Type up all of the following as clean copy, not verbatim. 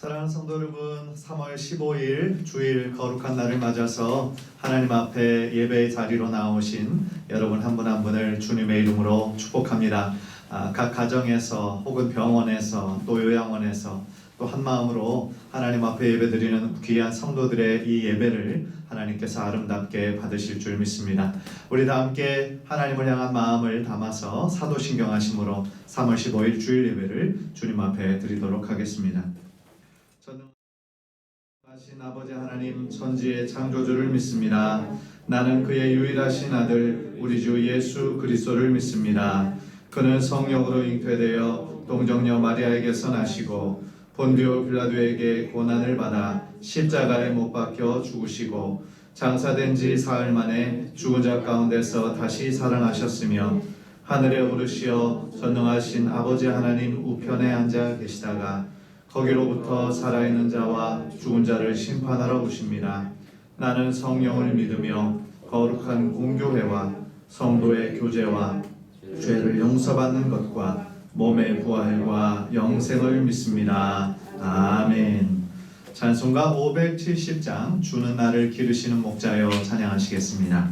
사랑하는 성도 여러분, 3월 15일 주일 거룩한 날을 맞아서 하나님 앞에 예배의 자리로 나오신 여러분 한 분 한 분을 주님의 이름으로 축복합니다. 각 가정에서 혹은 병원에서 또 요양원에서 또 한마음으로 하나님 앞에 예배드리는 귀한 성도들의 이 예배를 하나님께서 아름답게 받으실 줄 믿습니다. 우리 다 함께 하나님을 향한 마음을 담아서 사도신경하심으로 3월 15일 주일 예배를 주님 앞에 드리도록 하겠습니다. 전능하신 아버지 하나님, 천지의 창조주를 믿습니다. 나는 그의 유일하신 아들 우리 주 예수 그리스도를 믿습니다. 그는 성령으로 잉태되어 동정녀 마리아에게서 나시고 본디오 빌라도에게 고난을 받아 십자가에 못 박혀 죽으시고 장사된 지 사흘 만에 죽은 자 가운데서 다시 살아나셨으며 하늘에 오르시어 전능하신 아버지 하나님 우편에 앉아 계시다가 거기로부터 살아있는 자와 죽은 자를 심판하러 오십니다. 나는 성령을 믿으며 거룩한 공교회와 성도의 교제와 죄를 용서받는 것과 몸의 부활과 영생을 믿습니다. 아멘. 찬송가 570장 주는 나를 기르시는 목자여 찬양하시겠습니다.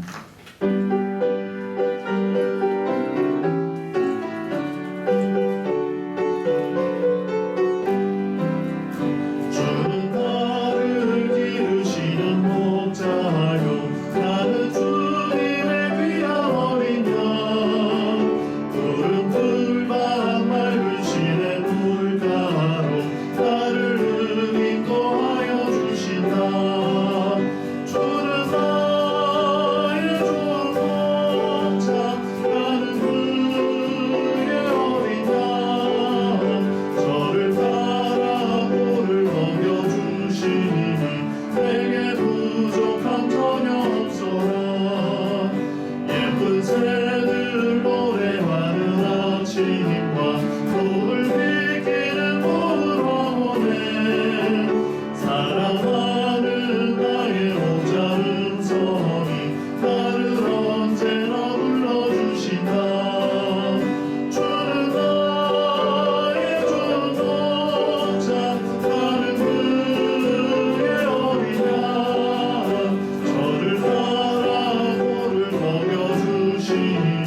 저를 바라보를 먹여주시니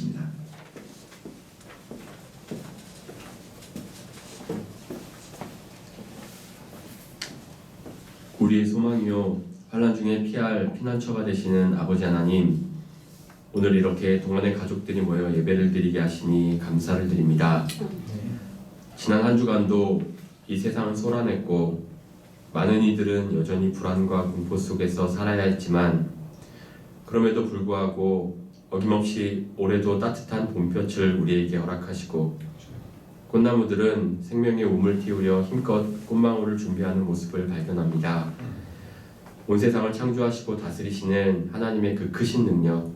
읽겠습니다. 우리의 소망이요 환난 중에 피할 피난처가 되시는 아버지 하나님, 오늘 이렇게 동안의 가족들이 모여 예배를 드리게 하시니 감사를 드립니다. 지난 한 주간도 이 세상은 소란했고 많은 이들은 여전히 불안과 공포 속에서 살아야 했지만, 그럼에도 불구하고 어김없이 올해도 따뜻한 봄볕을 우리에게 허락하시고 꽃나무들은 생명의 우물 틔우려 힘껏 꽃망울을 준비하는 모습을 발견합니다. 온 세상을 창조하시고 다스리시는 하나님의 그 크신 능력,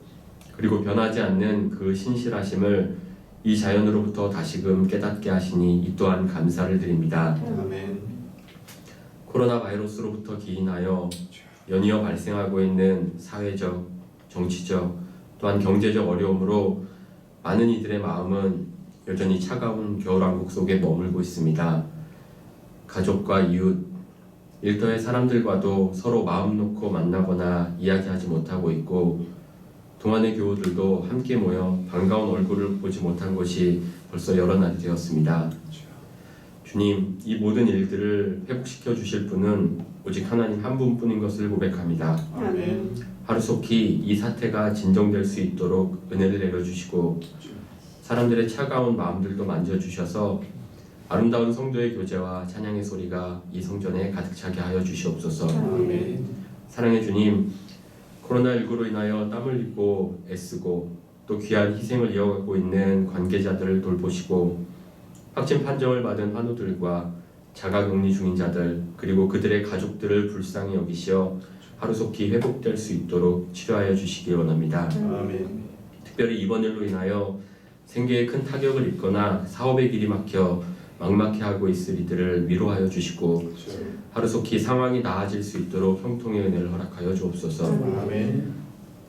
그리고 변하지 않는 그 신실하심을 이 자연으로부터 다시금 깨닫게 하시니 이 또한 감사를 드립니다. 아멘. 코로나 바이러스로부터 기인하여 연이어 발생하고 있는 사회적, 정치적, 또한 경제적 어려움으로 많은 이들의 마음은 여전히 차가운 겨울왕국 속에 머물고 있습니다. 가족과 이웃, 일터의 사람들과도 서로 마음 놓고 만나거나 이야기하지 못하고 있고, 동안의 교우들도 함께 모여 반가운 얼굴을 보지 못한 것이 벌써 여러 날이 되었습니다. 주님, 이 모든 일들을 회복시켜 주실 분은 오직 하나님 한 분뿐인 것을 고백합니다. 아멘. 하루속히 이 사태가 진정될 수 있도록 은혜를 내려주시고 사람들의 차가운 마음들도 만져주셔서 아름다운 성도의 교제와 찬양의 소리가 이 성전에 가득 차게 하여 주시옵소서. 아멘. 사랑의 주님, 코로나19로 인하여 땀을 흘리고 애쓰고 또 귀한 희생을 이어가고 있는 관계자들을 돌보시고 확진 판정을 받은 환우들과 자가격리 중인 자들, 그리고 그들의 가족들을 불쌍히 여기시어 하루속히 회복될 수 있도록 치료하여 주시기 원합니다. 아멘. 특별히 이번 일로 인하여 생계에 큰 타격을 입거나 사업의 길이 막혀 막막해 하고 있을 이들을 위로하여 주시고 하루속히 상황이 나아질 수 있도록 형통의 은혜를 허락하여 주옵소서. 아멘.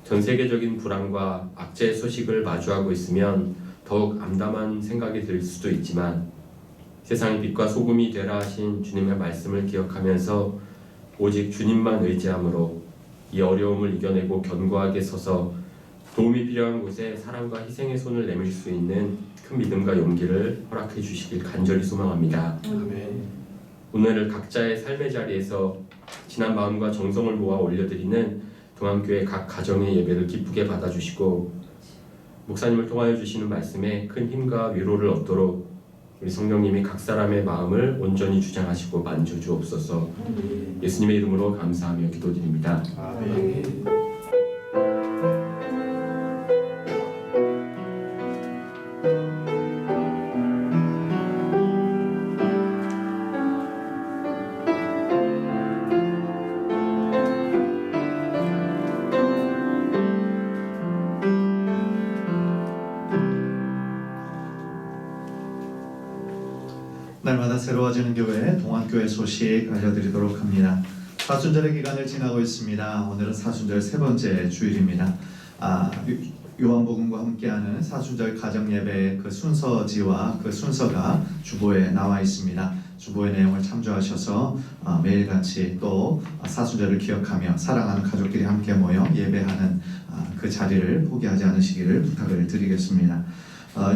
전 세계적인 불안과 악재의 소식을 마주하고 있으면 더욱 암담한 생각이 들 수도 있지만, 세상의 빛과 소금이 되라 하신 주님의 말씀을 기억하면서 오직 주님만 의지함으로 이 어려움을 이겨내고 견고하게 서서 도움이 필요한 곳에 사랑과 희생의 손을 내밀 수 있는 큰 믿음과 용기를 허락해 주시길 간절히 소망합니다. 아멘. 오늘 각자의 삶의 자리에서 진한 마음과 정성을 모아 올려드리는 동안교회 각 가정의 예배를 기쁘게 받아주시고 목사님을 통하여 주시는 말씀에 큰 힘과 위로를 얻도록 우리 성령님이 각 사람의 마음을 온전히 주장하시고 만져주옵소서. 예수님의 이름으로 감사하며 기도드립니다. 아멘. 날마다 새로워지는 교회 동안교회 소식 알려드리도록 합니다. 사순절의 기간을 지나고 있습니다. 오늘은 사순절 세 번째 주일입니다. 요한복음과 함께하는 사순절 가정예배의 그 순서지와 그 순서가 주보에 나와 있습니다. 주보의 내용을 참조하셔서 매일같이 또 사순절을 기억하며 사랑하는 가족끼리 함께 모여 예배하는 그 자리를 포기하지 않으시기를 부탁을 드리겠습니다.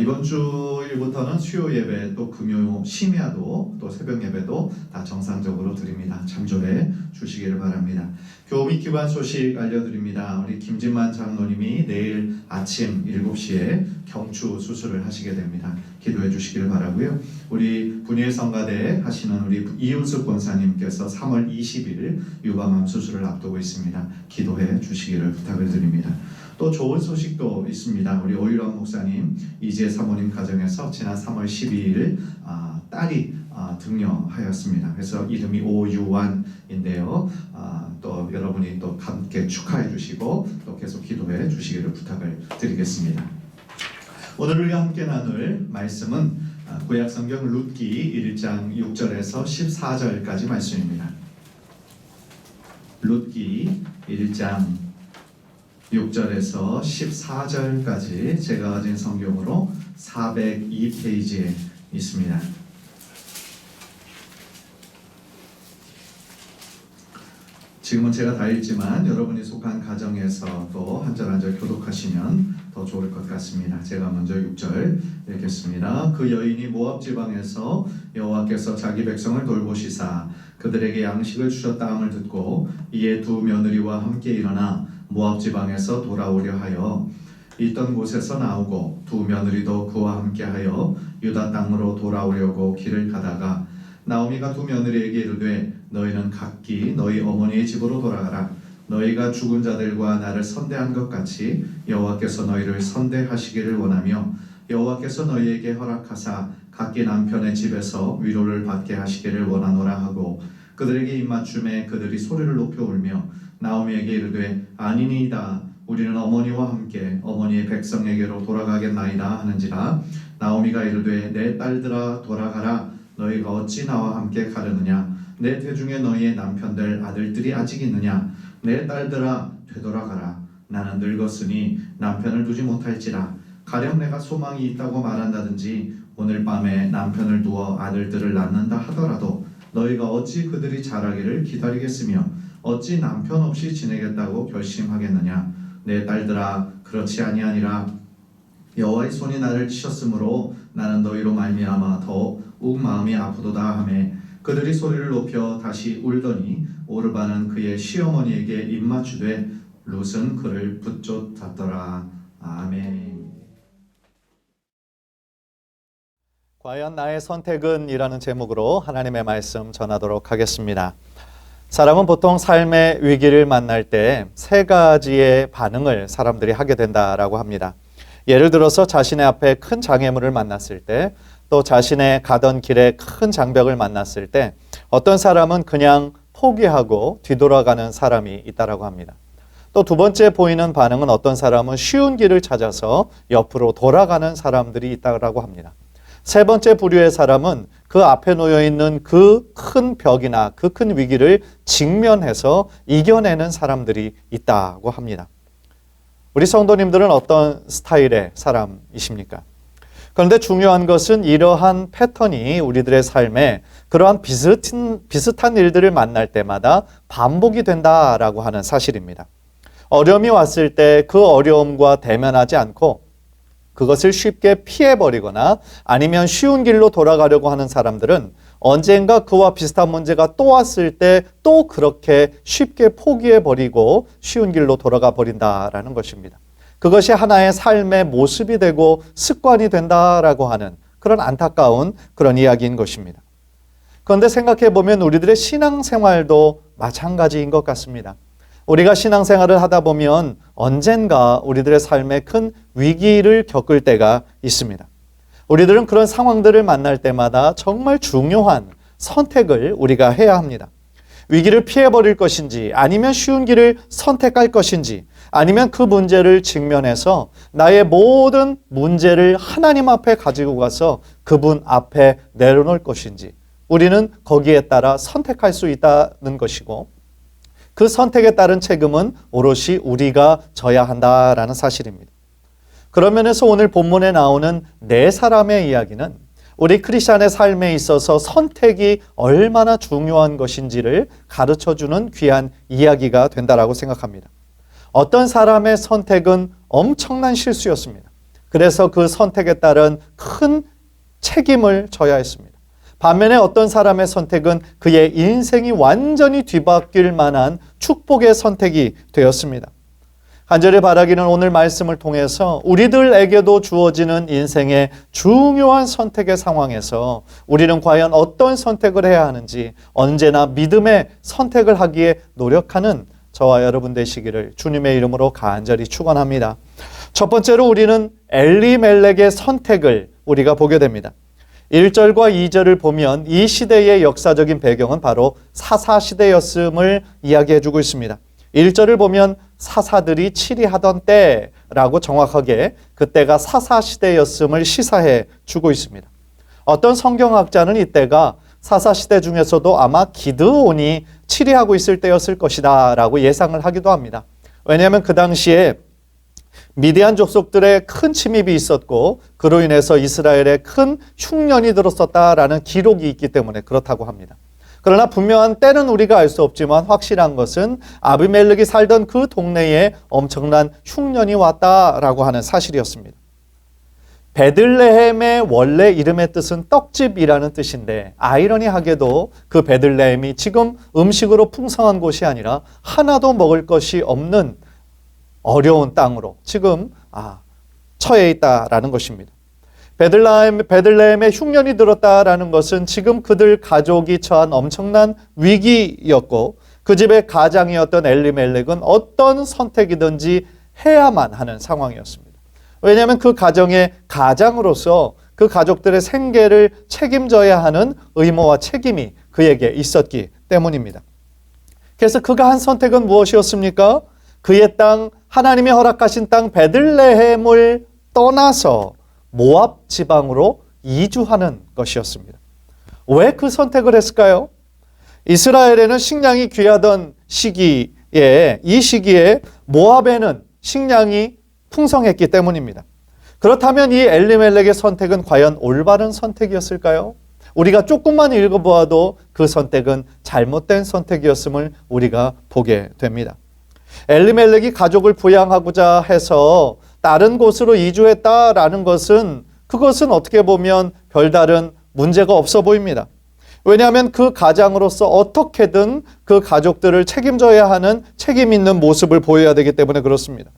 이번 주일부터는 수요 예배, 또 금요 심야도, 또 새벽 예배도 다 정상적으로 드립니다. 참조해 주시기를 바랍니다. 교우미 기관 소식 알려드립니다. 우리 김진만 장로님이 내일 아침 7시에 경추 수술을 하시게 됩니다. 기도해 주시기를 바라고요. 우리 분이엘 성가대 하시는 우리 이윤숙 권사님께서 3월 20일 유방암 수술을 앞두고 있습니다. 기도해 주시기를 부탁을 드립니다. 또 좋은 소식도 있습니다. 우리 오유란 목사님, 이재 사모님 가정에서 지난 3월 12일 딸이 등려하였습니다. 그래서 이름이 오유완인데요. 또 여러분이 또 함께 축하해 주시고 또 계속 기도해 주시기를 부탁을 드리겠습니다. 오늘 우리가 함께 나눌 말씀은 구약성경 룻기 1장 6절에서 14절까지 말씀입니다. 룻기 1장 6절에서 14절까지 제가 가진 성경으로 402페이지에 있습니다. 지금은 제가 다 읽지만 여러분이 속한 가정에서 또 한 절 한 절 교독하시면 더 좋을 것 같습니다. 제가 먼저 6절 읽겠습니다. 그 여인이 모압 지방에서 여호와께서 자기 백성을 돌보시사 그들에게 양식을 주셨다 함을 듣고 이에 두 며느리와 함께 일어나 모압 지방에서 돌아오려 하여 있던 곳에서 나오고 두 며느리도 그와 함께하여 유다 땅으로 돌아오려고 길을 가다가 나오미가 두 며느리에게 이르되 너희는 각기 너희 어머니의 집으로 돌아가라. 너희가 죽은 자들과 나를 선대한 것 같이 여호와께서 너희를 선대하시기를 원하며 여호와께서 너희에게 허락하사 각기 남편의 집에서 위로를 받게 하시기를 원하노라 하고 그들에게 입맞춤에 그들이 소리를 높여 울며 나오미에게 이르되 아니니이다. 우리는 어머니와 함께 어머니의 백성에게로 돌아가겠나이다 하는지라. 나오미가 이르되 내 딸들아 돌아가라. 너희가 어찌 나와 함께 가려느냐. 내 태중에 너희의 남편들 아들들이 아직 있느냐. 내 딸들아 되돌아가라. 나는 늙었으니 남편을 두지 못할지라. 가령 내가 소망이 있다고 말한다든지 오늘 밤에 남편을 두어 아들들을 낳는다 하더라도 너희가 어찌 그들이 자라기를 기다리겠으며 어찌 남편 없이 지내겠다고 결심하겠느냐. 내 딸들아 그렇지 아니하니라. 여호와의 손이 나를 치셨으므로 나는 너희로 말미암아 더욱 마음이 아프도다 하매 그들이 소리를 높여 다시 울더니 오르바는 그의 시어머니에게 입맞추되 룻은 그를 붙쫓았더라. 아멘. 과연 나의 선택은? 이라는 제목으로 하나님의 말씀 전하도록 하겠습니다. 사람은 보통 삶의 위기를 만날 때 세 가지의 반응을 사람들이 하게 된다라고 합니다. 예를 들어서 자신의 앞에 큰 장애물을 만났을 때, 또 자신의 가던 길에 큰 장벽을 만났을 때 어떤 사람은 그냥 포기하고 뒤돌아가는 사람이 있다라고 합니다. 또 두 번째 보이는 반응은 어떤 사람은 쉬운 길을 찾아서 옆으로 돌아가는 사람들이 있다라고 합니다. 세 번째 부류의 사람은 그 앞에 놓여 있는 그 큰 벽이나 그 큰 위기를 직면해서 이겨내는 사람들이 있다고 합니다. 우리 성도님들은 어떤 스타일의 사람이십니까? 그런데 중요한 것은 이러한 패턴이 우리들의 삶에 그러한 비슷한 일들을 만날 때마다 반복이 된다라고 하는 사실입니다. 어려움이 왔을 때 그 어려움과 대면하지 않고 그것을 쉽게 피해버리거나 아니면 쉬운 길로 돌아가려고 하는 사람들은 언젠가 그와 비슷한 문제가 또 왔을 때 또 그렇게 쉽게 포기해버리고 쉬운 길로 돌아가 버린다라는 것입니다. 그것이 하나의 삶의 모습이 되고 습관이 된다라고 하는 그런 안타까운 그런 이야기인 것입니다. 그런데 생각해보면 우리들의 신앙생활도 마찬가지인 것 같습니다. 우리가 신앙생활을 하다 보면 언젠가 우리들의 삶에 큰 위기를 겪을 때가 있습니다. 우리들은 그런 상황들을 만날 때마다 정말 중요한 선택을 우리가 해야 합니다. 위기를 피해버릴 것인지 아니면 쉬운 길을 선택할 것인지 아니면 그 문제를 직면해서 나의 모든 문제를 하나님 앞에 가지고 가서 그분 앞에 내려놓을 것인지 우리는 거기에 따라 선택할 수 있다는 것이고 그 선택에 따른 책임은 오롯이 우리가 져야 한다라는 사실입니다. 그런 면에서 오늘 본문에 나오는 네 사람의 이야기는 우리 크리스찬의 삶에 있어서 선택이 얼마나 중요한 것인지를 가르쳐주는 귀한 이야기가 된다라고 생각합니다. 어떤 사람의 선택은 엄청난 실수였습니다. 그래서 그 선택에 따른 큰 책임을 져야 했습니다. 반면에 어떤 사람의 선택은 그의 인생이 완전히 뒤바뀔 만한 축복의 선택이 되었습니다. 간절히 바라기는 오늘 말씀을 통해서 우리들에게도 주어지는 인생의 중요한 선택의 상황에서 우리는 과연 어떤 선택을 해야 하는지 언제나 믿음의 선택을 하기에 노력하는 저와 여러분 되시기를 주님의 이름으로 간절히 축원합니다. 첫 번째로 우리는 엘리멜렉의 선택을 우리가 보게 됩니다. 1절과 2절을 보면 이 시대의 역사적인 배경은 바로 사사시대였음을 이야기해주고 있습니다. 1절을 보면 사사들이 치리하던 때라고 정확하게 그때가 사사시대였음을 시사해 주고 있습니다. 어떤 성경학자는 이때가 사사시대 중에서도 아마 기드온이 치리하고 있을 때였을 것이다 라고 예상을 하기도 합니다. 왜냐하면 그 당시에 미디안 족속들의 큰 침입이 있었고 그로 인해서 이스라엘에 큰 흉년이 들었었다라는 기록이 있기 때문에 그렇다고 합니다. 그러나 분명한 때는 우리가 알 수 없지만 확실한 것은 아비멜렉이 살던 그 동네에 엄청난 흉년이 왔다라고 하는 사실이었습니다. 베들레헴의 원래 이름의 뜻은 떡집이라는 뜻인데 아이러니하게도 그 베들레헴이 지금 음식으로 풍성한 곳이 아니라 하나도 먹을 것이 없는 어려운 땅으로 지금 처해 있다라는 것입니다. 베들레헴에 흉년이 들었다라는 것은 지금 그들 가족이 처한 엄청난 위기였고 그 집의 가장이었던 엘리멜렉은 어떤 선택이든지 해야만 하는 상황이었습니다. 왜냐하면 그 가정의 가장으로서 그 가족들의 생계를 책임져야 하는 의무와 책임이 그에게 있었기 때문입니다. 그래서 그가 한 선택은 무엇이었습니까? 그의 땅, 하나님이 허락하신 땅 베들레헴을 떠나서 모압 지방으로 이주하는 것이었습니다. 왜 그 선택을 했을까요? 이스라엘에는 식량이 귀하던 시기에 이 시기에 모압에는 식량이 풍성했기 때문입니다. 그렇다면 이 엘리멜렉의 선택은 과연 올바른 선택이었을까요? 우리가 조금만 읽어보아도 그 선택은 잘못된 선택이었음을 우리가 보게 됩니다. 엘리멜렉이 가족을 부양하고자 해서 다른 곳으로 이주했다라는 것은 그것은 어떻게 보면 별다른 문제가 없어 보입니다. 왜냐하면 그 가장으로서 어떻게든 그 가족들을 책임져야 하는 책임 있는 모습을 보여야 되기 때문에 그렇습니다.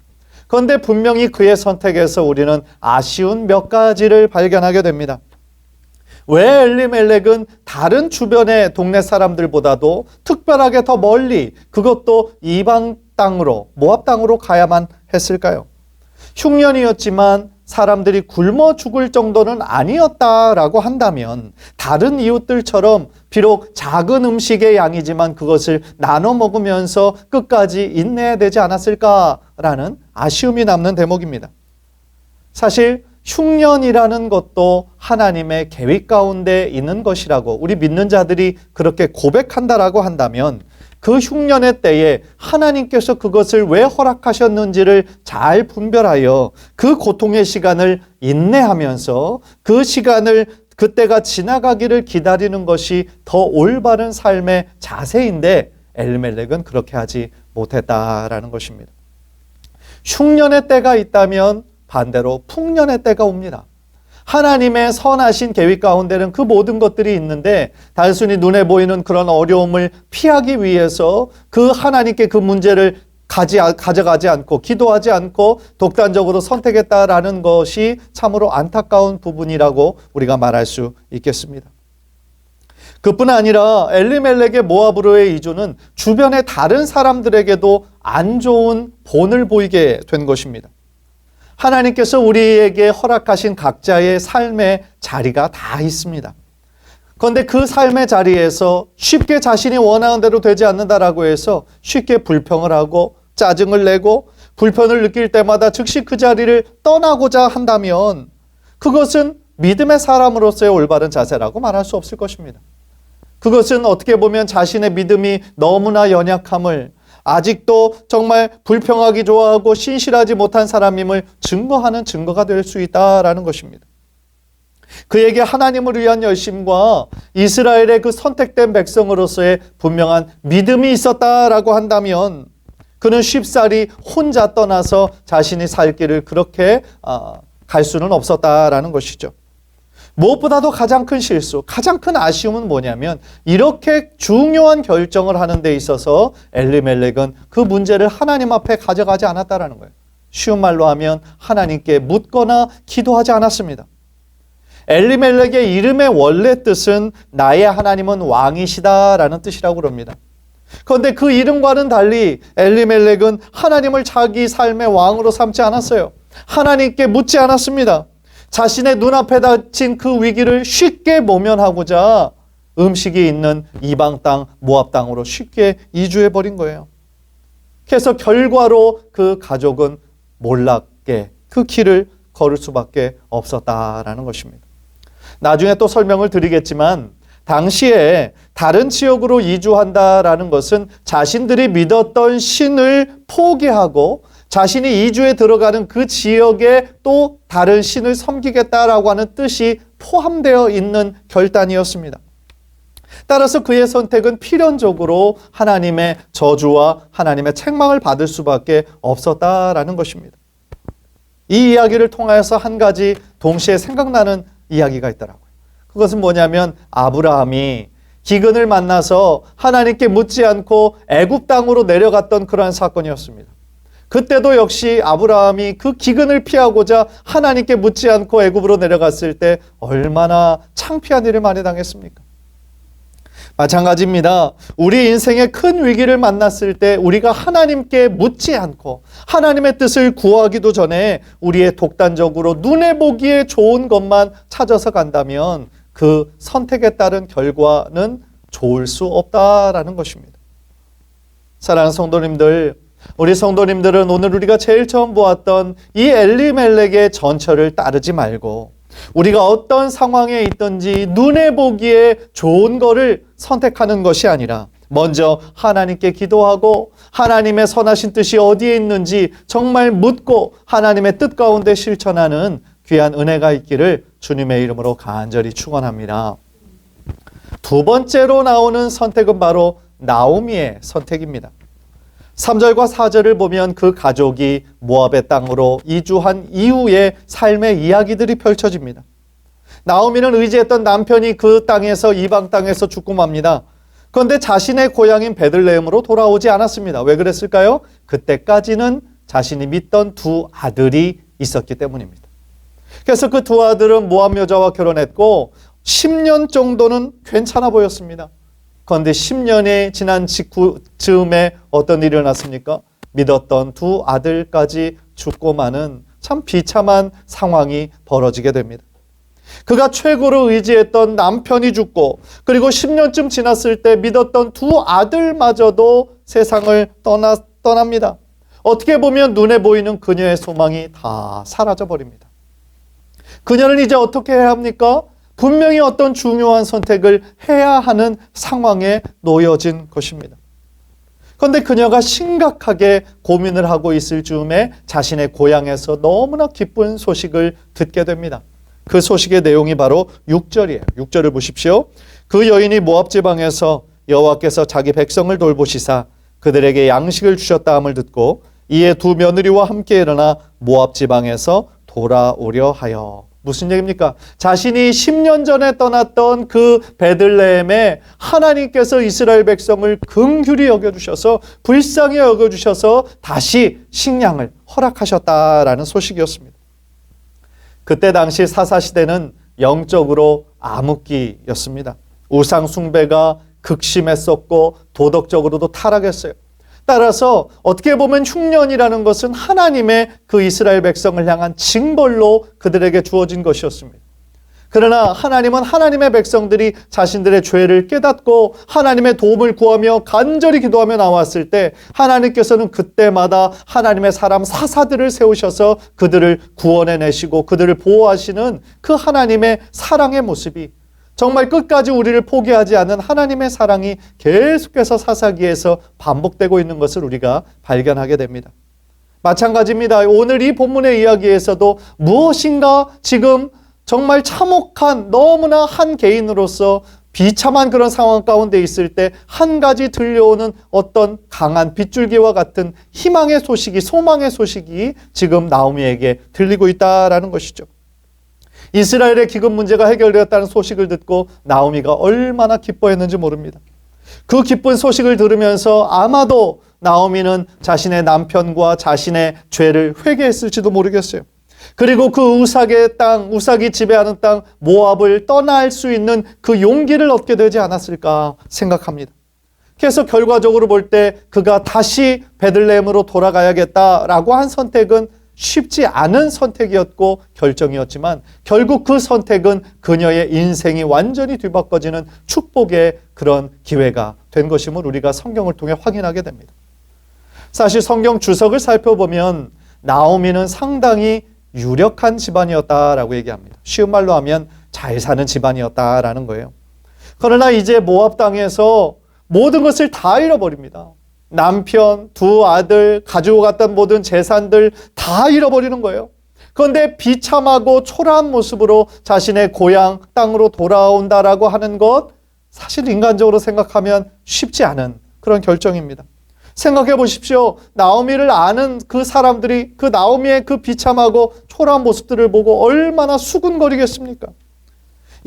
그런데 분명히 그의 선택에서 우리는 아쉬운 몇 가지를 발견하게 됩니다. 왜 엘리멜렉은 다른 주변의 동네 사람들보다도 특별하게 더 멀리 그것도 이방 땅으로 모압 땅으로 가야만 했을까요? 흉년이었지만 사람들이 굶어 죽을 정도는 아니었다라고 한다면 다른 이웃들처럼 비록 작은 음식의 양이지만 그것을 나눠 먹으면서 끝까지 인내해야 되지 않았을까라는 아쉬움이 남는 대목입니다. 사실 흉년이라는 것도 하나님의 계획 가운데 있는 것이라고 우리 믿는 자들이 그렇게 고백한다라고 한다면 그 흉년의 때에 하나님께서 그것을 왜 허락하셨는지를 잘 분별하여 그 고통의 시간을 인내하면서 그 시간을 그때가 지나가기를 기다리는 것이 더 올바른 삶의 자세인데 엘리멜렉은 그렇게 하지 못했다라는 것입니다. 흉년의 때가 있다면 반대로 풍년의 때가 옵니다. 하나님의 선하신 계획 가운데는 그 모든 것들이 있는데 단순히 눈에 보이는 그런 어려움을 피하기 위해서 그 하나님께 그 문제를 가져가지 않고 기도하지 않고 독단적으로 선택했다라는 것이 참으로 안타까운 부분이라고 우리가 말할 수 있겠습니다. 그뿐 아니라 엘리멜렉의 모압으로의 이주는 주변의 다른 사람들에게도 안 좋은 본을 보이게 된 것입니다. 하나님께서 우리에게 허락하신 각자의 삶의 자리가 다 있습니다. 그런데 그 삶의 자리에서 쉽게 자신이 원하는 대로 되지 않는다라고 해서 쉽게 불평을 하고 짜증을 내고 불편을 느낄 때마다 즉시 그 자리를 떠나고자 한다면 그것은 믿음의 사람으로서의 올바른 자세라고 말할 수 없을 것입니다. 그것은 어떻게 보면 자신의 믿음이 너무나 연약함을 아직도 정말 불평하기 좋아하고 신실하지 못한 사람임을 증거하는 증거가 될 수 있다라는 것입니다. 그에게 하나님을 위한 열심과 이스라엘의 그 선택된 백성으로서의 분명한 믿음이 있었다라고 한다면 그는 쉽사리 혼자 떠나서 자신이 살 길을 그렇게 갈 수는 없었다라는 것이죠. 무엇보다도 가장 큰 실수, 가장 큰 아쉬움은 뭐냐면 이렇게 중요한 결정을 하는 데 있어서 엘리멜렉은 그 문제를 하나님 앞에 가져가지 않았다라는 거예요. 쉬운 말로 하면 하나님께 묻거나 기도하지 않았습니다. 엘리멜렉의 이름의 원래 뜻은 나의 하나님은 왕이시다라는 뜻이라고 그럽니다. 그런데 그 이름과는 달리 엘리멜렉은 하나님을 자기 삶의 왕으로 삼지 않았어요. 하나님께 묻지 않았습니다. 자신의 눈앞에 닥친 그 위기를 쉽게 모면하고자 음식이 있는 이방 땅 모압 땅으로 쉽게 이주해버린 거예요. 그래서 결과로 그 가족은 몰락게 그 길을 걸을 수밖에 없었다라는 것입니다. 나중에 또 설명을 드리겠지만 당시에 다른 지역으로 이주한다라는 것은 자신들이 믿었던 신을 포기하고 자신이 이주에 들어가는 그 지역에 또 다른 신을 섬기겠다라고 하는 뜻이 포함되어 있는 결단이었습니다. 따라서 그의 선택은 필연적으로 하나님의 저주와 하나님의 책망을 받을 수밖에 없었다라는 것입니다. 이 이야기를 통하여서 한 가지 동시에 생각나는 이야기가 있더라고요. 그것은 뭐냐면 아브라함이 기근을 만나서 하나님께 묻지 않고 애굽 땅으로 내려갔던 그러한 사건이었습니다. 그때도 역시 아브라함이 그 기근을 피하고자 하나님께 묻지 않고 애굽으로 내려갔을 때 얼마나 창피한 일을 많이 당했습니까? 마찬가지입니다. 우리 인생의 큰 위기를 만났을 때 우리가 하나님께 묻지 않고 하나님의 뜻을 구하기도 전에 우리의 독단적으로 눈에 보기에 좋은 것만 찾아서 간다면 그 선택에 따른 결과는 좋을 수 없다라는 것입니다. 사랑하는 성도님들, 우리 성도님들은 오늘 우리가 제일 처음 보았던 이 엘리멜렉의 전철을 따르지 말고 우리가 어떤 상황에 있든지 눈에 보기에 좋은 거를 선택하는 것이 아니라 먼저 하나님께 기도하고 하나님의 선하신 뜻이 어디에 있는지 정말 묻고 하나님의 뜻 가운데 실천하는 귀한 은혜가 있기를 주님의 이름으로 간절히 축원합니다. 두 번째로 나오는 선택은 바로 나오미의 선택입니다. 3절과 4절을 보면 그 가족이 모압의 땅으로 이주한 이후의 삶의 이야기들이 펼쳐집니다. 나오미는 의지했던 남편이 그 땅에서 이방 땅에서 죽고 맙니다. 그런데 자신의 고향인 베들레헴으로 돌아오지 않았습니다. 왜 그랬을까요? 그때까지는 자신이 믿던 두 아들이 있었기 때문입니다. 그래서 그 두 아들은 모압 여자와 결혼했고 10년 정도는 괜찮아 보였습니다. 그런데 10년이 지난 즈음에 어떤 일이 일어났습니까? 믿었던 두 아들까지 죽고 마는 참 비참한 상황이 벌어지게 됩니다. 그가 최고로 의지했던 남편이 죽고 그리고 10년쯤 지났을 때 믿었던 두 아들마저도 세상을 떠납니다. 어떻게 보면 눈에 보이는 그녀의 소망이 다 사라져버립니다. 그녀는 이제 어떻게 해야 합니까? 분명히 어떤 중요한 선택을 해야 하는 상황에 놓여진 것입니다. 그런데 그녀가 심각하게 고민을 하고 있을 즈음에 자신의 고향에서 너무나 기쁜 소식을 듣게 됩니다. 그 소식의 내용이 바로 6절이에요. 6절을 보십시오. 그 여인이 모압 지방에서 여호와께서 자기 백성을 돌보시사 그들에게 양식을 주셨다 함을 듣고 이에 두 며느리와 함께 일어나 모압 지방에서 돌아오려 하여. 무슨 얘기입니까? 자신이 10년 전에 떠났던 그 베들레헴에 하나님께서 이스라엘 백성을 긍휼히 여겨주셔서 불쌍히 여겨주셔서 다시 식량을 허락하셨다라는 소식이었습니다. 그때 당시 사사시대는 영적으로 암흑기였습니다. 우상 숭배가 극심했었고 도덕적으로도 타락했어요. 따라서 어떻게 보면 흉년이라는 것은 하나님의 그 이스라엘 백성을 향한 징벌로 그들에게 주어진 것이었습니다. 그러나 하나님은 하나님의 백성들이 자신들의 죄를 깨닫고 하나님의 도움을 구하며 간절히 기도하며 나왔을 때 하나님께서는 그때마다 하나님의 사람 사사들을 세우셔서 그들을 구원해내시고 그들을 보호하시는 그 하나님의 사랑의 모습이 정말 끝까지 우리를 포기하지 않은 하나님의 사랑이 계속해서 사사기에서 반복되고 있는 것을 우리가 발견하게 됩니다. 마찬가지입니다. 오늘 이 본문의 이야기에서도 무엇인가 지금 정말 참혹한 너무나 한 개인으로서 비참한 그런 상황 가운데 있을 때 한 가지 들려오는 어떤 강한 빗줄기와 같은 희망의 소식이 소망의 소식이 지금 나오미에게 들리고 있다라는 것이죠. 이스라엘의 기근 문제가 해결되었다는 소식을 듣고 나오미가 얼마나 기뻐했는지 모릅니다. 그 기쁜 소식을 들으면서 아마도 나오미는 자신의 남편과 자신의 죄를 회개했을지도 모르겠어요. 그리고 그 우삭의 땅, 우삭이 지배하는 땅 모압을 떠날 수 있는 그 용기를 얻게 되지 않았을까 생각합니다. 그래서 결과적으로 볼 때 그가 다시 베들레헴으로 돌아가야겠다라고 한 선택은 쉽지 않은 선택이었고 결정이었지만 결국 그 선택은 그녀의 인생이 완전히 뒤바꿔지는 축복의 그런 기회가 된 것임을 우리가 성경을 통해 확인하게 됩니다. 사실 성경 주석을 살펴보면 나오미는 상당히 유력한 집안이었다라고 얘기합니다. 쉬운 말로 하면 잘 사는 집안이었다라는 거예요. 그러나 이제 모압 땅에서 모든 것을 다 잃어버립니다. 남편, 두 아들, 가지고 갔던 모든 재산들 다 잃어버리는 거예요. 그런데 비참하고 초라한 모습으로 자신의 고향 땅으로 돌아온다라고 하는 것, 사실 인간적으로 생각하면 쉽지 않은 그런 결정입니다. 생각해 보십시오. 나오미를 아는 그 사람들이 그 나오미의 그 비참하고 초라한 모습들을 보고 얼마나 수군거리겠습니까?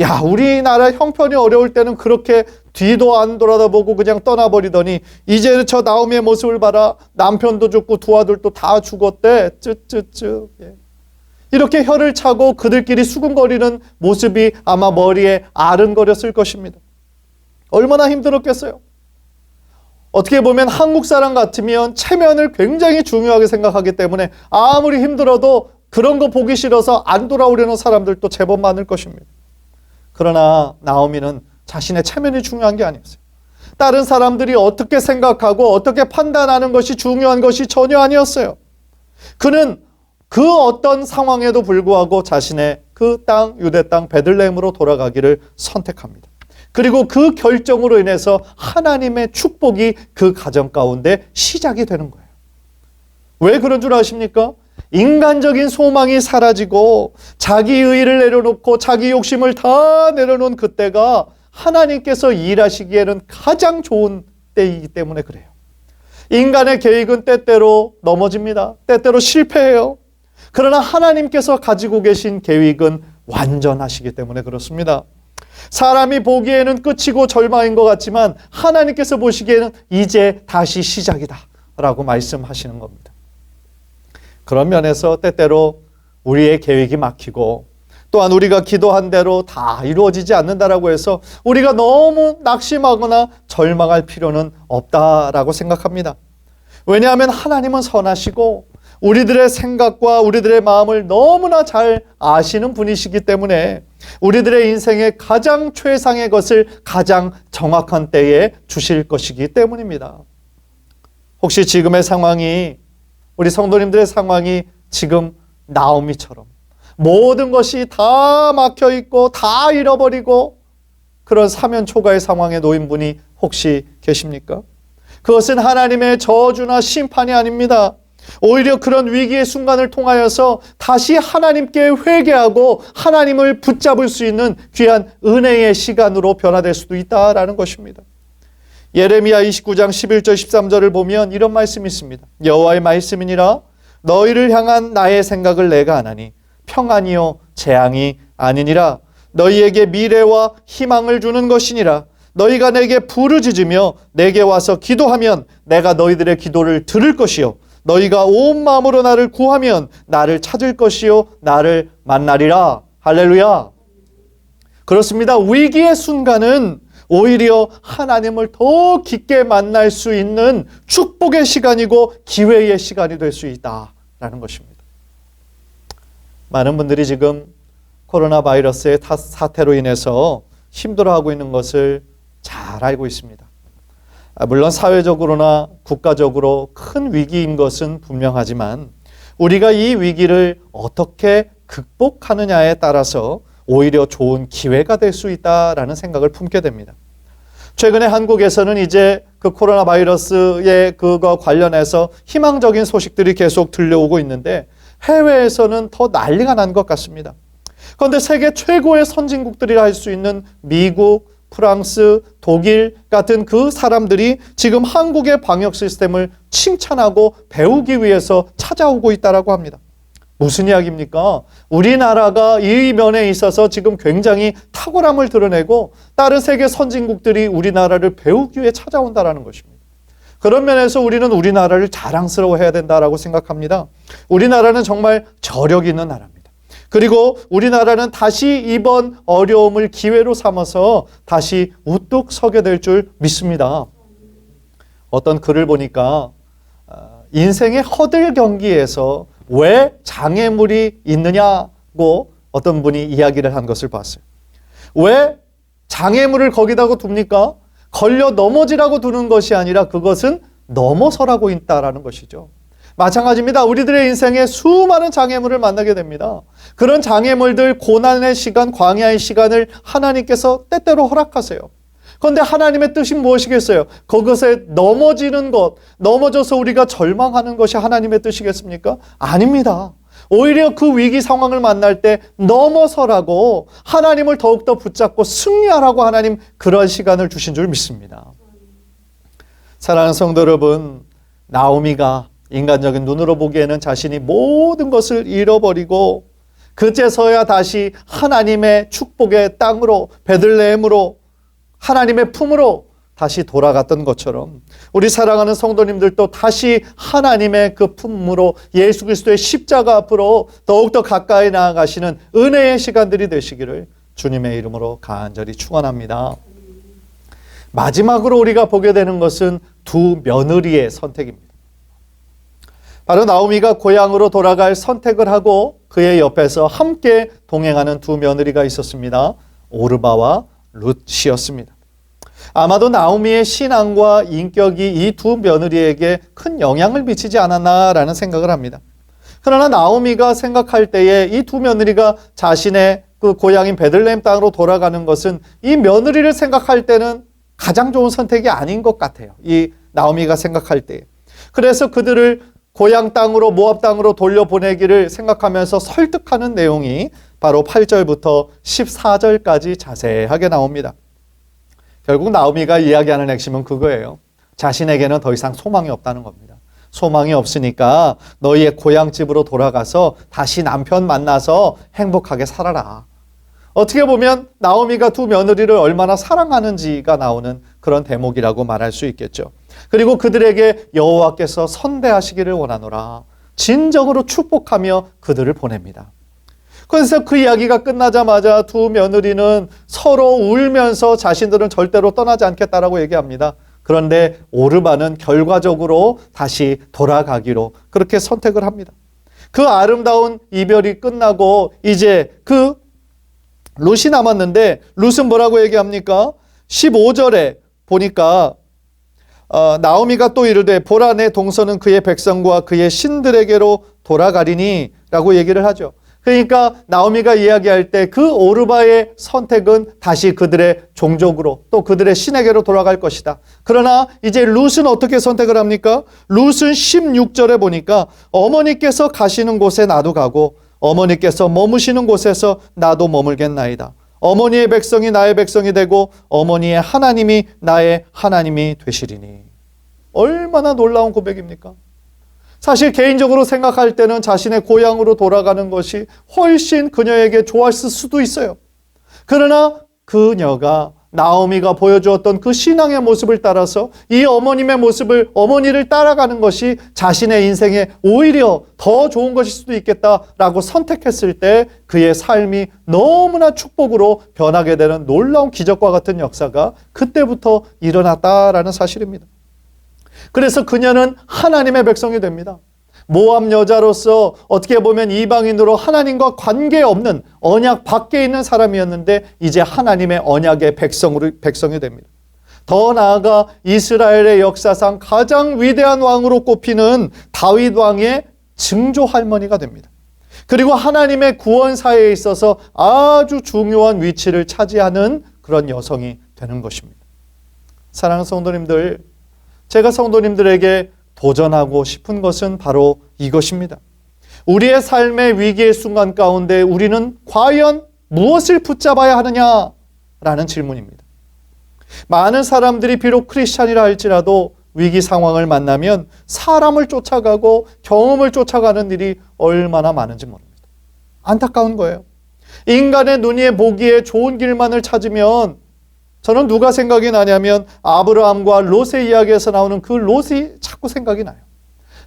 야, 우리나라 형편이 어려울 때는 그렇게 뒤도 안 돌아다보고 그냥 떠나버리더니 이제는 저 나오미의 모습을 봐라. 남편도 죽고 두 아들도 다 죽었대. 쯔쯔쯔. 예. 이렇게 혀를 차고 그들끼리 수군거리는 모습이 아마 머리에 아른거렸을 것입니다. 얼마나 힘들었겠어요. 어떻게 보면 한국 사람 같으면 체면을 굉장히 중요하게 생각하기 때문에 아무리 힘들어도 그런 거 보기 싫어서 안 돌아오려는 사람들도 제법 많을 것입니다. 그러나 나오미는 자신의 체면이 중요한 게 아니었어요. 다른 사람들이 어떻게 생각하고 어떻게 판단하는 것이 중요한 것이 전혀 아니었어요. 그는 그 어떤 상황에도 불구하고 자신의 그 땅, 유대 땅 베들레헴으로 돌아가기를 선택합니다. 그리고 그 결정으로 인해서 하나님의 축복이 그 가정 가운데 시작이 되는 거예요. 왜 그런 줄 아십니까? 인간적인 소망이 사라지고 자기 의의를 내려놓고 자기 욕심을 다 내려놓은 그때가 하나님께서 일하시기에는 가장 좋은 때이기 때문에 그래요. 인간의 계획은 때때로 넘어집니다. 때때로 실패해요. 그러나 하나님께서 가지고 계신 계획은 완전하시기 때문에 그렇습니다. 사람이 보기에는 끝이고 절망인 것 같지만 하나님께서 보시기에는 이제 다시 시작이다 라고 말씀하시는 겁니다. 그런 면에서 때때로 우리의 계획이 막히고 또한 우리가 기도한 대로 다 이루어지지 않는다라고 해서 우리가 너무 낙심하거나 절망할 필요는 없다라고 생각합니다. 왜냐하면 하나님은 선하시고 우리들의 생각과 우리들의 마음을 너무나 잘 아시는 분이시기 때문에 우리들의 인생의 가장 최상의 것을 가장 정확한 때에 주실 것이기 때문입니다. 혹시 지금의 상황이 우리 성도님들의 상황이 지금 나오미처럼 모든 것이 다 막혀 있고 다 잃어버리고 그런 사면초가의 상황에 놓인 분이 혹시 계십니까? 그것은 하나님의 저주나 심판이 아닙니다. 오히려 그런 위기의 순간을 통하여서 다시 하나님께 회개하고 하나님을 붙잡을 수 있는 귀한 은혜의 시간으로 변화될 수도 있다라는 것입니다. 예레미야 29장 11절 13절을 보면 이런 말씀이 있습니다. 여호와의 말씀이니라 너희를 향한 나의 생각을 내가 아나니 평안이요 재앙이 아니니라 너희에게 미래와 희망을 주는 것이니라 너희가 내게 부르짖으며 내게 와서 기도하면 내가 너희들의 기도를 들을 것이요 너희가 온 마음으로 나를 구하면 나를 찾을 것이요 나를 만나리라. 할렐루야. 그렇습니다. 위기의 순간은 오히려 하나님을 더 깊게 만날 수 있는 축복의 시간이고 기회의 시간이 될 수 있다라는 것입니다. 많은 분들이 지금 코로나 바이러스의 사태로 인해서 힘들어하고 있는 것을 잘 알고 있습니다. 물론 사회적으로나 국가적으로 큰 위기인 것은 분명하지만 우리가 이 위기를 어떻게 극복하느냐에 따라서 오히려 좋은 기회가 될 수 있다라는 생각을 품게 됩니다. 최근에 한국에서는 이제 그 코로나 바이러스의 그거 관련해서 희망적인 소식들이 계속 들려오고 있는데 해외에서는 더 난리가 난 것 같습니다. 그런데 세계 최고의 선진국들이라 할 수 있는 미국, 프랑스, 독일 같은 그 사람들이 지금 한국의 방역 시스템을 칭찬하고 배우기 위해서 찾아오고 있다고 합니다. 무슨 이야기입니까? 우리나라가 이 면에 있어서 지금 굉장히 탁월함을 드러내고 다른 세계 선진국들이 우리나라를 배우기 위해 찾아온다는 것입니다. 그런 면에서 우리는 우리나라를 자랑스러워해야 된다고 생각합니다. 우리나라는 정말 저력 있는 나라입니다. 그리고 우리나라는 다시 이번 어려움을 기회로 삼아서 다시 우뚝 서게 될 줄 믿습니다. 어떤 글을 보니까 인생의 허들 경기에서 왜 장애물이 있느냐고 어떤 분이 이야기를 한 것을 봤어요. 왜 장애물을 거기다가 둡니까? 걸려 넘어지라고 두는 것이 아니라 그것은 넘어서라고 있다라는 것이죠. 마찬가지입니다. 우리들의 인생에 수많은 장애물을 만나게 됩니다. 그런 장애물들, 고난의 시간, 광야의 시간을 하나님께서 때때로 허락하세요. 그런데 하나님의 뜻이 무엇이겠어요? 그것에 넘어지는 것, 넘어져서 우리가 절망하는 것이 하나님의 뜻이겠습니까? 아닙니다. 오히려 그 위기 상황을 만날 때 넘어서라고 하나님을 더욱더 붙잡고 승리하라고 하나님 그런 시간을 주신 줄 믿습니다. 사랑하는 성도 여러분, 나오미가 인간적인 눈으로 보기에는 자신이 모든 것을 잃어버리고 그제서야 다시 하나님의 축복의 땅으로, 베들레헴으로, 하나님의 품으로 다시 돌아갔던 것처럼 우리 사랑하는 성도님들도 다시 하나님의 그 품으로 예수 그리스도의 십자가 앞으로 더욱더 가까이 나아가시는 은혜의 시간들이 되시기를 주님의 이름으로 간절히 축원합니다. 마지막으로 우리가 보게 되는 것은 두 며느리의 선택입니다. 바로 나오미가 고향으로 돌아갈 선택을 하고 그의 옆에서 함께 동행하는 두 며느리가 있었습니다. 오르바와 룻이었습니다. 아마도 나오미의 신앙과 인격이 이 두 며느리에게 큰 영향을 미치지 않았나라는 생각을 합니다. 그러나 나오미가 생각할 때에 이 두 며느리가 자신의 그 고향인 베들레헴 땅으로 돌아가는 것은 이 며느리를 생각할 때는 가장 좋은 선택이 아닌 것 같아요. 이 나오미가 생각할 때에. 그래서 그들을 고향 땅으로 모압 땅으로 돌려보내기를 생각하면서 설득하는 내용이 바로 8절부터 14절까지 자세하게 나옵니다. 결국 나오미가 이야기하는 핵심은 그거예요. 자신에게는 더 이상 소망이 없다는 겁니다. 소망이 없으니까 너희의 고향집으로 돌아가서 다시 남편 만나서 행복하게 살아라. 어떻게 보면 나오미가 두 며느리를 얼마나 사랑하는지가 나오는 그런 대목이라고 말할 수 있겠죠. 그리고 그들에게 여호와께서 선대하시기를 원하노라. 진정으로 축복하며 그들을 보냅니다. 그래서 그 이야기가 끝나자마자 두 며느리는 서로 울면서 자신들은 절대로 떠나지 않겠다라고 얘기합니다. 그런데 오르바는 결과적으로 다시 돌아가기로 그렇게 선택을 합니다. 그 아름다운 이별이 끝나고 이제 그 룻이 남았는데 룻은 뭐라고 얘기합니까? 15절에 보니까 나오미가 또 이르되 보라 내 동서는 그의 백성과 그의 신들에게로 돌아가리니 라고 얘기를 하죠. 그러니까 나오미가 이야기할 때 그 오르바의 선택은 다시 그들의 종족으로 또 그들의 신에게로 돌아갈 것이다. 그러나 이제 룻은 어떻게 선택을 합니까? 룻은 16절에 보니까 어머니께서 가시는 곳에 나도 가고 어머니께서 머무시는 곳에서 나도 머물겠나이다. 어머니의 백성이 나의 백성이 되고 어머니의 하나님이 나의 하나님이 되시리니. 얼마나 놀라운 고백입니까? 사실 개인적으로 생각할 때는 자신의 고향으로 돌아가는 것이 훨씬 그녀에게 좋았을 수도 있어요. 그러나 그녀가 나오미가 보여주었던 그 신앙의 모습을 따라서 이 어머님의 모습을, 어머니를 따라가는 것이 자신의 인생에 오히려 더 좋은 것일 수도 있겠다라고 선택했을 때 그의 삶이 너무나 축복으로 변하게 되는 놀라운 기적과 같은 역사가 그때부터 일어났다라는 사실입니다. 그래서 그녀는 하나님의 백성이 됩니다. 모압 여자로서 어떻게 보면 이방인으로 하나님과 관계없는 언약 밖에 있는 사람이었는데 이제 하나님의 언약의 백성이 됩니다. 더 나아가 이스라엘의 역사상 가장 위대한 왕으로 꼽히는 다윗 왕의 증조 할머니가 됩니다. 그리고 하나님의 구원사에 있어서 아주 중요한 위치를 차지하는 그런 여성이 되는 것입니다. 사랑하는 성도님들, 제가 성도님들에게 도전하고 싶은 것은 바로 이것입니다. 우리의 삶의 위기의 순간 가운데 우리는 과연 무엇을 붙잡아야 하느냐라는 질문입니다. 많은 사람들이 비록 크리스찬이라 할지라도 위기 상황을 만나면 사람을 쫓아가고 경험을 쫓아가는 일이 얼마나 많은지 모릅니다. 안타까운 거예요. 인간의 눈이 보기에 좋은 길만을 찾으면 저는 누가 생각이 나냐면 아브라함과 롯의 이야기에서 나오는 그 롯이 자꾸 생각이 나요.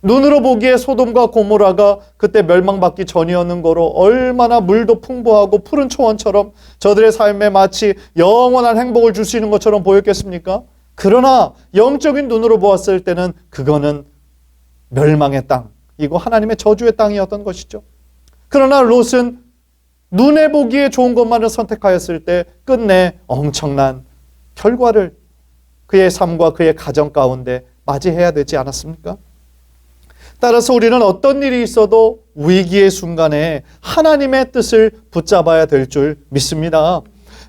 눈으로 보기에 소돔과 고모라가 그때 멸망받기 전이었는 거로 얼마나 물도 풍부하고 푸른 초원처럼 저들의 삶에 마치 영원한 행복을 줄 수 있는 것처럼 보였겠습니까? 그러나 영적인 눈으로 보았을 때는 그거는 멸망의 땅이고 하나님의 저주의 땅이었던 것이죠. 그러나 롯은 눈에 보기에 좋은 것만을 선택하였을 때 끝내 엄청난 결과를 그의 삶과 그의 가정 가운데 맞이해야 되지 않았습니까? 따라서 우리는 어떤 일이 있어도 위기의 순간에 하나님의 뜻을 붙잡아야 될 줄 믿습니다.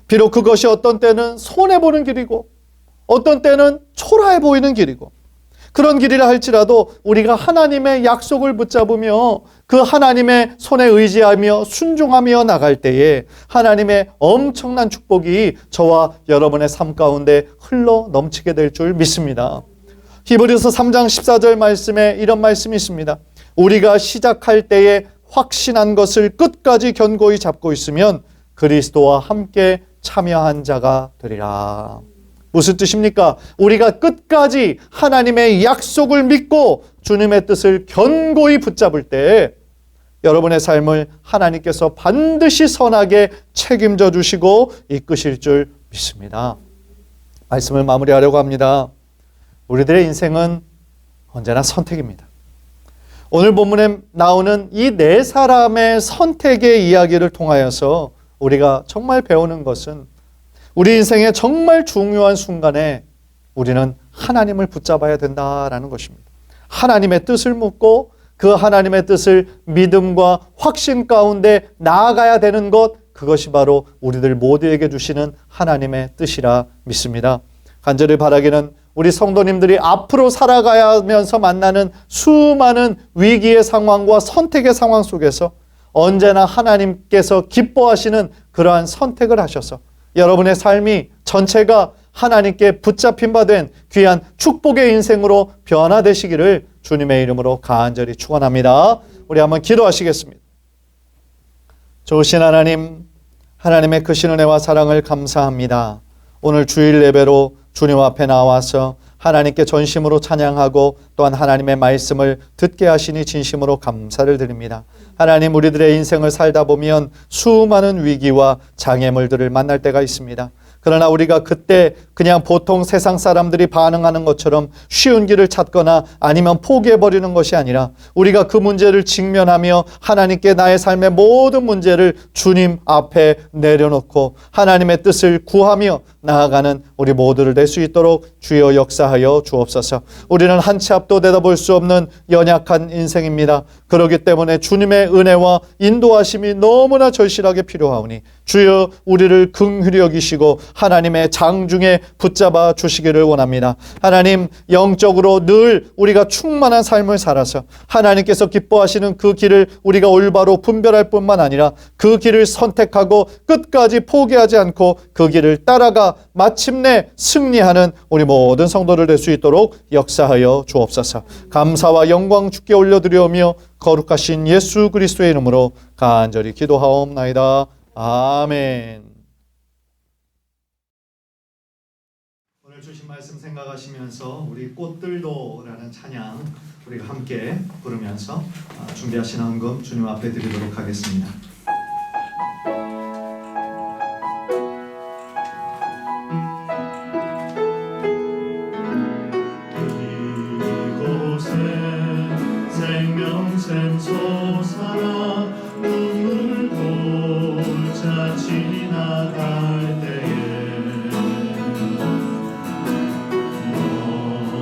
비록 그것이 어떤 때는 손해보는 길이고 어떤 때는 초라해 보이는 길이고 그런 길이라 할지라도 우리가 하나님의 약속을 붙잡으며 그 하나님의 손에 의지하며 순종하며 나갈 때에 하나님의 엄청난 축복이 저와 여러분의 삶 가운데 흘러 넘치게 될 줄 믿습니다. 히브리서 3장 14절 말씀에 이런 말씀이 있습니다. 우리가 시작할 때에 확신한 것을 끝까지 견고히 잡고 있으면 그리스도와 함께 참여한 자가 되리라. 무슨 뜻입니까? 우리가 끝까지 하나님의 약속을 믿고 주님의 뜻을 견고히 붙잡을 때 여러분의 삶을 하나님께서 반드시 선하게 책임져 주시고 이끄실 줄 믿습니다. 말씀을 마무리하려고 합니다. 우리들의 인생은 언제나 선택입니다. 오늘 본문에 나오는 이 네 사람의 선택의 이야기를 통하여서 우리가 정말 배우는 것은 우리 인생의 정말 중요한 순간에 우리는 하나님을 붙잡아야 된다라는 것입니다. 하나님의 뜻을 묻고 그 하나님의 뜻을 믿음과 확신 가운데 나아가야 되는 것, 그것이 바로 우리들 모두에게 주시는 하나님의 뜻이라 믿습니다. 간절히 바라기는 우리 성도님들이 앞으로 살아가면서 만나는 수많은 위기의 상황과 선택의 상황 속에서 언제나 하나님께서 기뻐하시는 그러한 선택을 하셔서 여러분의 삶이 전체가 하나님께 붙잡힌 바 된 귀한 축복의 인생으로 변화되시기를 주님의 이름으로 간절히 축원합니다. 우리 한번 기도하시겠습니다. 좋으신 하나님, 하나님의 크신 은혜와 사랑을 감사합니다. 오늘 주일 예배로 주님 앞에 나와서 하나님께 전심으로 찬양하고 또한 하나님의 말씀을 듣게 하시니 진심으로 감사를 드립니다. 하나님, 우리들의 인생을 살다 보면 수많은 위기와 장애물들을 만날 때가 있습니다. 그러나 우리가 그때 그냥 보통 세상 사람들이 반응하는 것처럼 쉬운 길을 찾거나 아니면 포기해버리는 것이 아니라 우리가 그 문제를 직면하며 하나님께 나의 삶의 모든 문제를 주님 앞에 내려놓고 하나님의 뜻을 구하며 나아가는 우리 모두를 낼 수 있도록 주여 역사하여 주옵소서. 우리는 한 치 앞도 내다볼 수 없는 연약한 인생입니다. 그렇기 때문에 주님의 은혜와 인도하심이 너무나 절실하게 필요하오니 주여 우리를 긍휼히 여기시고 하나님의 장중에 붙잡아 주시기를 원합니다. 하나님, 영적으로 늘 우리가 충만한 삶을 살아서 하나님께서 기뻐하시는 그 길을 우리가 올바로 분별할 뿐만 아니라 그 길을 선택하고 끝까지 포기하지 않고 그 길을 따라가 마침내 승리하는 우리 모든 성도를 될 수 있도록 역사하여 주옵소서. 감사와 영광 주께 올려드리오며 거룩하신 예수 그리스도의 이름으로 간절히 기도하옵나이다. 아멘. 오늘 주신 말씀 생각하시면서 우리 꽃들도라는 찬양 우리가 함께 부르면서 준비하신 헌금 주님 앞에 드리도록 하겠습니다. 이곳에 생명샘 솟아나 눈물 골짜 지나갈 때에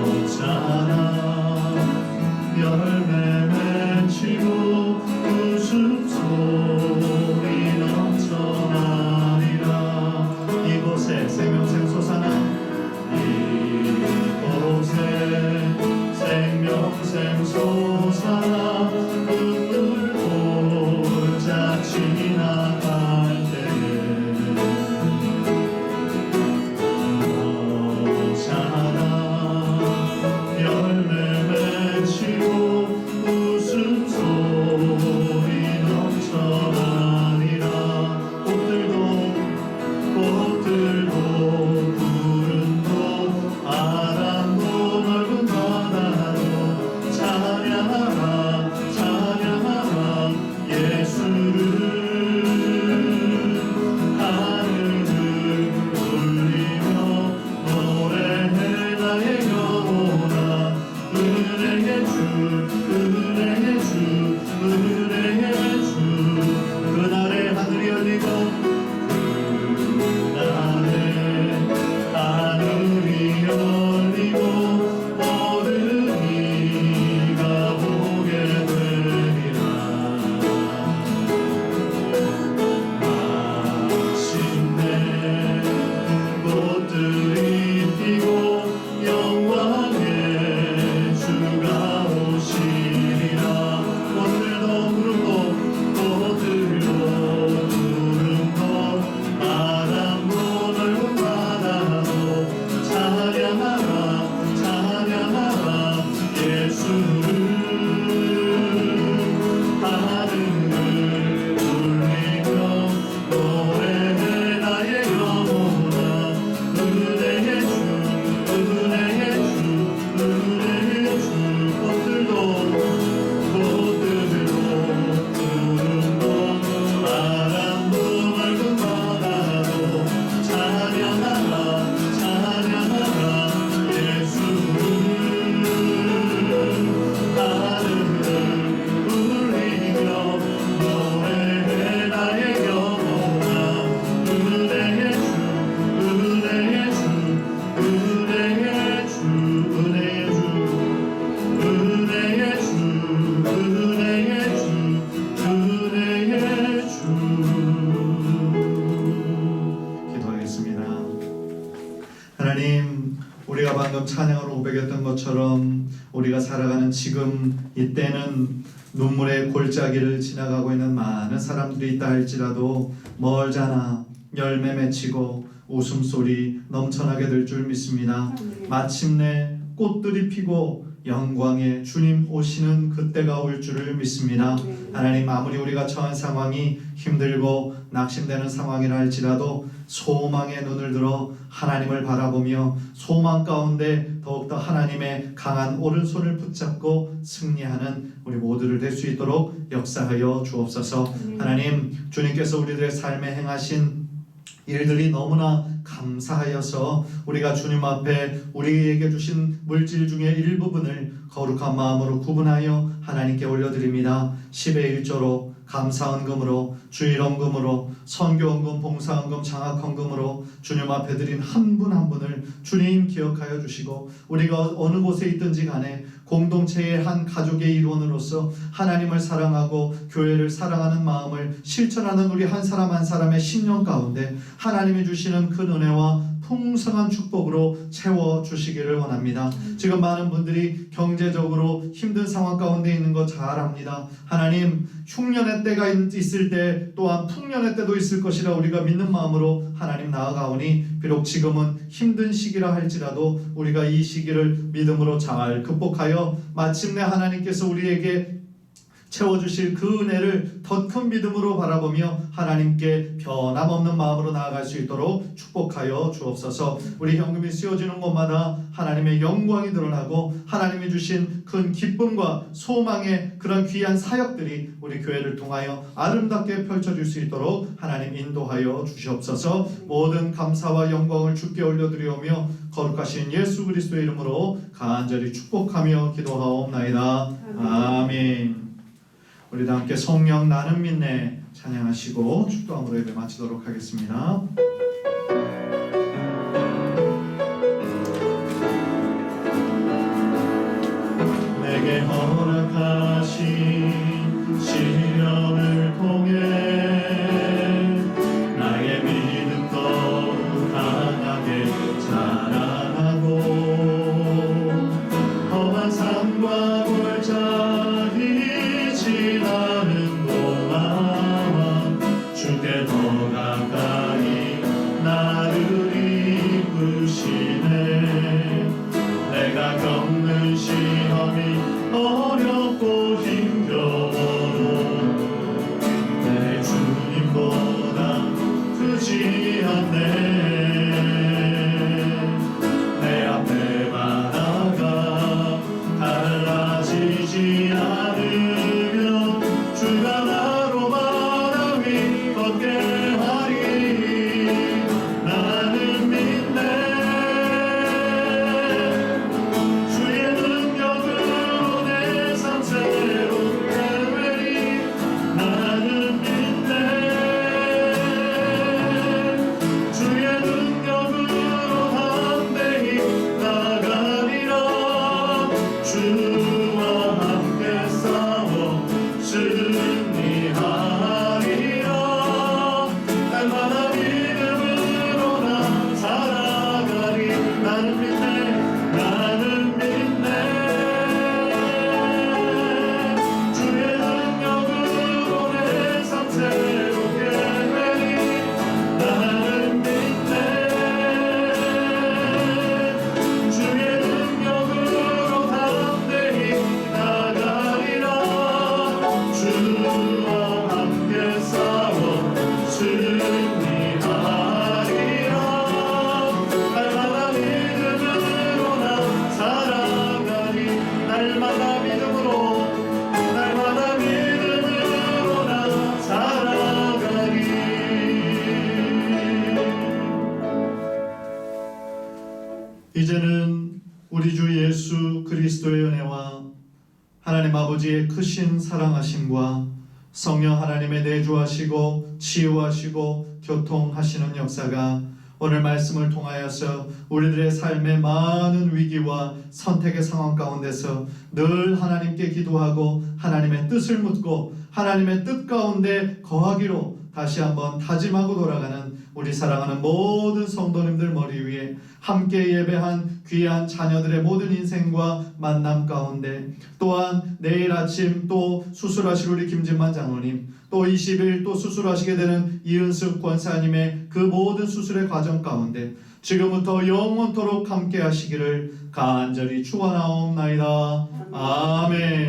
너잖아 열매 맺히고 웃음소리 넘쳐나리라. 이곳에 생명샘 솟아나 이곳에 생명샘 솟아나 눈물 골짜 지나갈 때에 우리가 방금 찬양을 고백했던 것처럼 우리가 살아가는 지금 이때는 눈물의 골짜기를 지나가고 있는 많은 사람들이 있다 할지라도 멀잖아 열매 맺히고 웃음소리 넘쳐나게 될 줄 믿습니다. 마침내 꽃들이 피고 영광의 주님 오시는 그때가 올 줄을 믿습니다. 하나님, 아무리 우리가 처한 상황이 힘들고 낙심되는 상황이라 할지라도 소망의 눈을 들어 하나님을 바라보며 소망 가운데 더욱더 하나님의 강한 오른손을 붙잡고 승리하는 우리 모두를 될 수 있도록 역사하여 주옵소서. 하나님, 주님께서 우리들의 삶에 행하신 일들이 너무나 감사하여서 우리가 주님 앞에 우리에게 주신 물질 중에 일부분을 거룩한 마음으로 구분하여 하나님께 올려드립니다. 10의 1조로 감사헌금으로 주일헌금으로 선교헌금 봉사헌금 장학헌금으로 주님 앞에 드린 한 분 한 분을 주님 기억하여 주시고 우리가 어느 곳에 있든지 간에 공동체의 한 가족의 일원으로서 하나님을 사랑하고 교회를 사랑하는 마음을 실천하는 우리 한 사람 한 사람의 신령 가운데 하나님이 주시는 그 은혜와 풍성한 축복으로 채워주시기를 원합니다. 지금 많은 분들이 경제적으로 힘든 상황 가운데 있는 거 잘 압니다. 하나님, 흉년의 때가 있을 때 또한 풍년의 때도 있을 것이라 우리가 믿는 마음으로 하나님 나아가오니 비록 지금은 힘든 시기라 할지라도 우리가 이 시기를 믿음으로 잘 극복하여 마침내 하나님께서 우리에게 채워주실 그 은혜를 더 큰 믿음으로 바라보며 하나님께 변함없는 마음으로 나아갈 수 있도록 축복하여 주옵소서. 우리 현금이 쓰여지는 곳마다 하나님의 영광이 드러나고 하나님이 주신 큰 기쁨과 소망의 그런 귀한 사역들이 우리 교회를 통하여 아름답게 펼쳐질 수 있도록 하나님 인도하여 주시옵소서. 모든 감사와 영광을 주께 올려드리오며 거룩하신 예수 그리스도의 이름으로 간절히 축복하며 기도하옵나이다. 아멘. 우리 다 함께 성령 나는 믿네 찬양하시고 축도함으로 예배 마치도록 하겠습니다. 내게 허락하신 시련을 통해 나의 믿음 더욱 강하게 자라나고 험한 삶과 골짜기 지나는 동안 주께 더 가까이 나를 이끄시네. 내가 겪는 시험이 어렵고 힘겨워도 내 주님보다 크지 않네. 내 앞에 바다가 달라지지 않으며 주가 나로 바다 위 걷게 하리. 나는 믿네. 주의 능력으로 내 삶 새롭게 되리. 나는 믿네. 주의 능력으로 담대히 나가리라. 주와 함께 싸워 승리하리라. 날마다 믿음으로 나 살아가리. 나는 믿네. 나는 믿네. 주의 능력으로 내 삶 새롭게 되리. 나는 믿네. 주의 능력으로 담대히 나가리라. 주와 함께 싸워 승리하리라. 날마다 믿음으로 나 살아가리. 날마다 믿음으로 나 살아가리. 이제는 우리 주 예수 그리스도의 은혜와 하나님 아버지의 크신 사랑하심과 성령 하나님의 내주하시고 치유하시고 교통하시는 역사가 오늘 말씀을 통하여서 우리들의 삶의 많은 위기와 선택의 상황 가운데서 늘 하나님께 기도하고 하나님의 뜻을 묻고 하나님의 뜻 가운데 거하기로 다시 한번 다짐하고 돌아가는 우리 사랑하는 모든 성도님들 머리 위에 함께 예배한 귀한 자녀들의 모든 인생과 만남 가운데, 또한 내일 아침 또 수술하실 우리 김진만 장로님, 또 20일 또 수술하시게 되는 이은숙 권사님의 그 모든 수술의 과정 가운데 지금부터 영원토록 함께 하시기를 간절히 축원하옵나이다. 아멘.